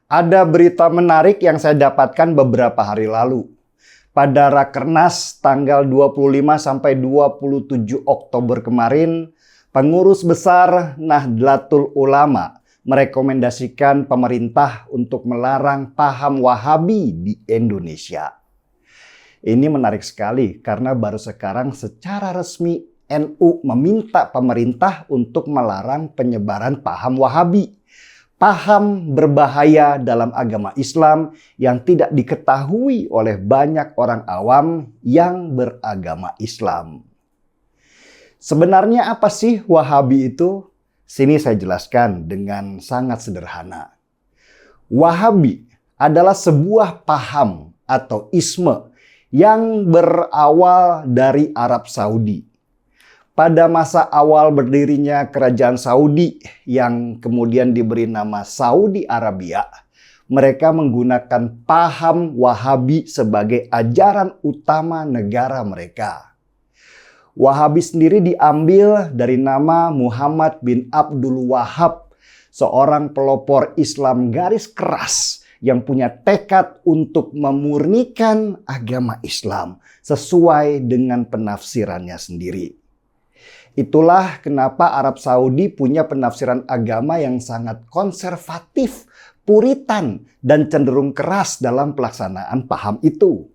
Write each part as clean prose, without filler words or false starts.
Ada berita menarik yang saya dapatkan beberapa hari lalu. Pada Rakernas tanggal 25 sampai 27 Oktober kemarin, pengurus besar Nahdlatul Ulama merekomendasikan pemerintah untuk melarang paham Wahabi di Indonesia. Ini menarik sekali karena baru sekarang secara resmi NU meminta pemerintah untuk melarang penyebaran paham Wahabi. Paham berbahaya dalam agama Islam yang tidak diketahui oleh banyak orang awam yang beragama Islam. Sebenarnya apa sih Wahabi itu? Sini saya jelaskan dengan sangat sederhana. Wahabi adalah sebuah paham atau isme yang berawal dari Arab Saudi. Pada masa awal berdirinya kerajaan Saudi yang kemudian diberi nama Saudi Arabia, mereka menggunakan paham Wahabi sebagai ajaran utama negara mereka. Wahabi sendiri diambil dari nama Muhammad bin Abdul Wahab, seorang pelopor Islam garis keras yang punya tekad untuk memurnikan agama Islam sesuai dengan penafsirannya sendiri. Itulah kenapa Arab Saudi punya penafsiran agama yang sangat konservatif, puritan, dan cenderung keras dalam pelaksanaan paham itu.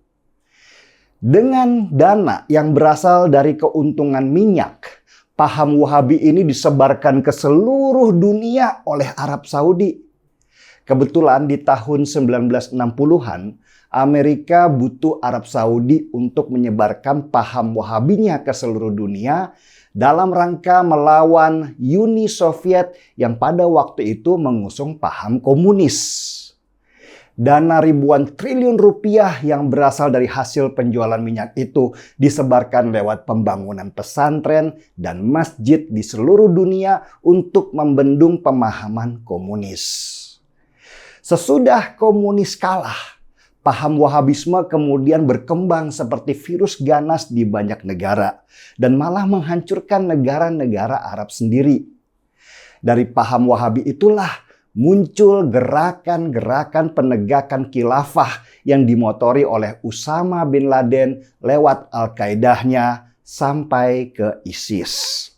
Dengan dana yang berasal dari keuntungan minyak, paham Wahabi ini disebarkan ke seluruh dunia oleh Arab Saudi. Kebetulan di tahun 1960-an, Amerika butuh Arab Saudi untuk menyebarkan paham Wahabinya ke seluruh dunia dalam rangka melawan Uni Soviet yang pada waktu itu mengusung paham komunis. Dana ribuan triliun rupiah yang berasal dari hasil penjualan minyak itu disebarkan lewat pembangunan pesantren dan masjid di seluruh dunia untuk membendung pemahaman komunis. Sesudah komunis kalah, paham Wahabisme kemudian berkembang seperti virus ganas di banyak negara dan malah menghancurkan negara-negara Arab sendiri. Dari paham Wahabi itulah muncul gerakan-gerakan penegakan khilafah yang dimotori oleh Usama bin Laden lewat Al-Qaedahnya sampai ke ISIS.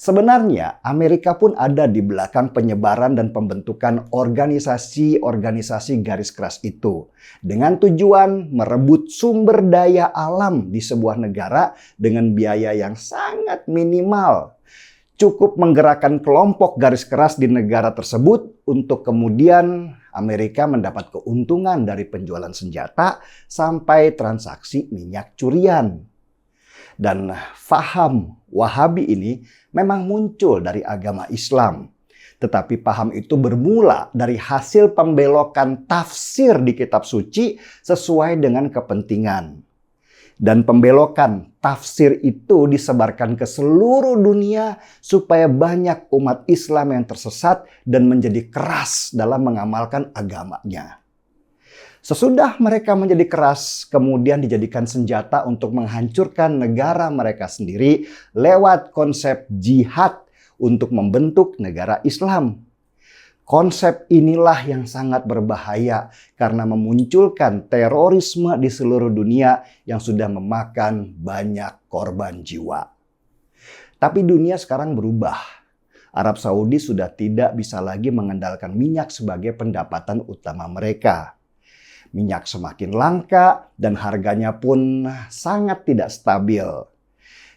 Sebenarnya Amerika pun ada di belakang penyebaran dan pembentukan organisasi-organisasi garis keras itu dengan tujuan merebut sumber daya alam di sebuah negara dengan biaya yang sangat minimal. Cukup menggerakkan kelompok garis keras di negara tersebut untuk kemudian Amerika mendapat keuntungan dari penjualan senjata sampai transaksi minyak curian. Dan faham Wahabi ini memang muncul dari agama Islam. Tetapi paham itu bermula dari hasil pembelokan tafsir di kitab suci sesuai dengan kepentingan. Dan pembelokan tafsir itu disebarkan ke seluruh dunia supaya banyak umat Islam yang tersesat dan menjadi keras dalam mengamalkan agamanya. Sesudah mereka menjadi keras, kemudian dijadikan senjata untuk menghancurkan negara mereka sendiri lewat konsep jihad untuk membentuk negara Islam. Konsep inilah yang sangat berbahaya karena memunculkan terorisme di seluruh dunia yang sudah memakan banyak korban jiwa. Tapi dunia sekarang berubah. Arab Saudi sudah tidak bisa lagi mengandalkan minyak sebagai pendapatan utama mereka. Minyak semakin langka dan harganya pun sangat tidak stabil.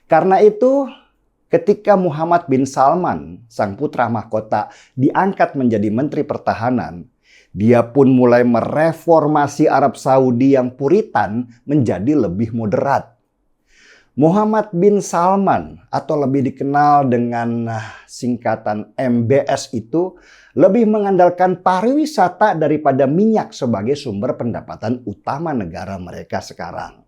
Karena itu, ketika Muhammad bin Salman, sang putra mahkota, diangkat menjadi Menteri Pertahanan, dia pun mulai mereformasi Arab Saudi yang puritan menjadi lebih moderat. Muhammad bin Salman atau lebih dikenal dengan singkatan MBS itu lebih mengandalkan pariwisata daripada minyak sebagai sumber pendapatan utama negara mereka sekarang.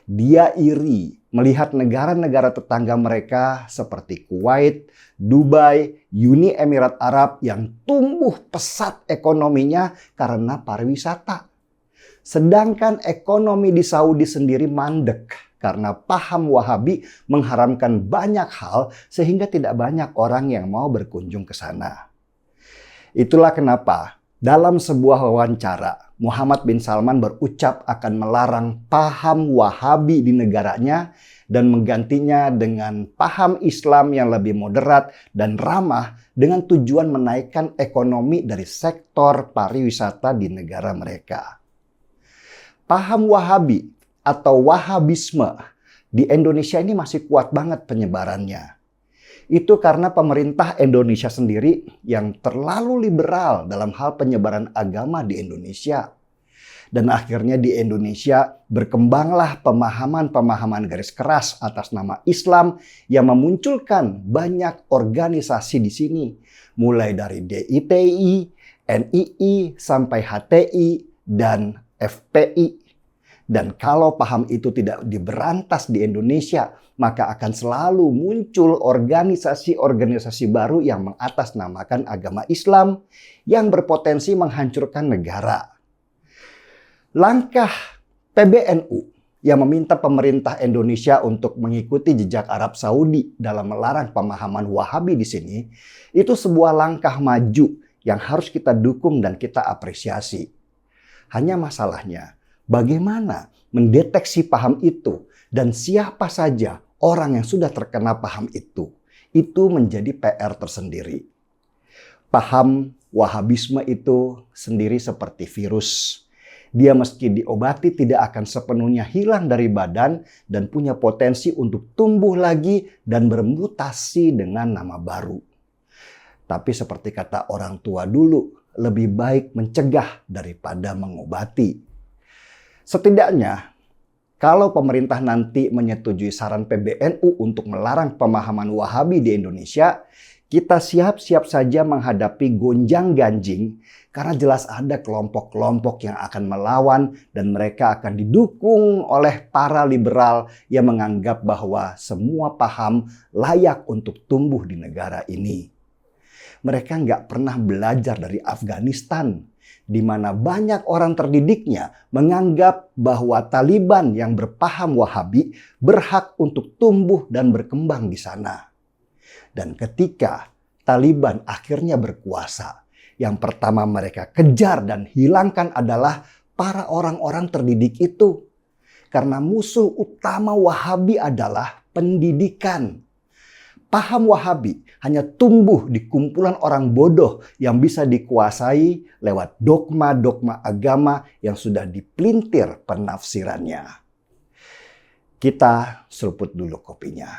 Dia iri melihat negara-negara tetangga mereka seperti Kuwait, Dubai, Uni Emirat Arab yang tumbuh pesat ekonominya karena pariwisata. Sedangkan ekonomi di Saudi sendiri mandek karena paham Wahabi mengharamkan banyak hal sehingga tidak banyak orang yang mau berkunjung ke sana. Itulah kenapa Dalam sebuah wawancara, Muhammad bin Salman berucap akan melarang paham Wahabi di negaranya dan menggantinya dengan paham Islam yang lebih moderat dan ramah dengan tujuan menaikkan ekonomi dari sektor pariwisata di negara mereka. Paham Wahabi atau Wahabisme di Indonesia ini masih kuat banget penyebarannya. Itu karena pemerintah Indonesia sendiri yang terlalu liberal dalam hal penyebaran agama di Indonesia. Dan akhirnya di Indonesia berkembanglah pemahaman-pemahaman garis keras atas nama Islam yang memunculkan banyak organisasi di sini. Mulai dari DITI, NII, sampai HTI, dan FPI. Dan kalau paham itu tidak diberantas di Indonesia, maka akan selalu muncul organisasi-organisasi baru yang mengatasnamakan agama Islam yang berpotensi menghancurkan negara. Langkah PBNU yang meminta pemerintah Indonesia untuk mengikuti jejak Arab Saudi dalam melarang pemahaman Wahabi di sini, itu sebuah langkah maju yang harus kita dukung dan kita apresiasi. Hanya masalahnya, bagaimana mendeteksi paham itu dan siapa saja orang yang sudah terkena paham itu menjadi PR tersendiri. Paham Wahabisme itu sendiri seperti virus. Dia meski diobati tidak akan sepenuhnya hilang dari badan dan punya potensi untuk tumbuh lagi dan bermutasi dengan nama baru. Tapi seperti kata orang tua dulu, lebih baik mencegah daripada mengobati. Setidaknya, kalau pemerintah nanti menyetujui saran PBNU untuk melarang pemahaman Wahabi di Indonesia, kita siap-siap saja menghadapi gonjang-ganjing karena jelas ada kelompok-kelompok yang akan melawan dan mereka akan didukung oleh para liberal yang menganggap bahwa semua paham layak untuk tumbuh di negara ini. Mereka nggak pernah belajar dari Afghanistan, di mana banyak orang terdidiknya menganggap bahwa Taliban yang berpaham Wahabi berhak untuk tumbuh dan berkembang di sana. Dan ketika Taliban akhirnya berkuasa, yang pertama mereka kejar dan hilangkan adalah para orang-orang terdidik itu. Karena musuh utama Wahabi adalah pendidikan. Paham Wahabi hanya tumbuh di kumpulan orang bodoh yang bisa dikuasai lewat dogma-dogma agama yang sudah dipelintir penafsirannya. Kita seruput dulu kopinya.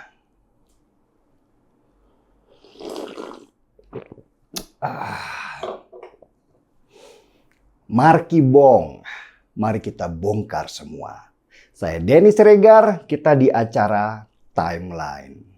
Markibong, mari kita bongkar semua. Saya Denny Siregar, kita di acara Timeline.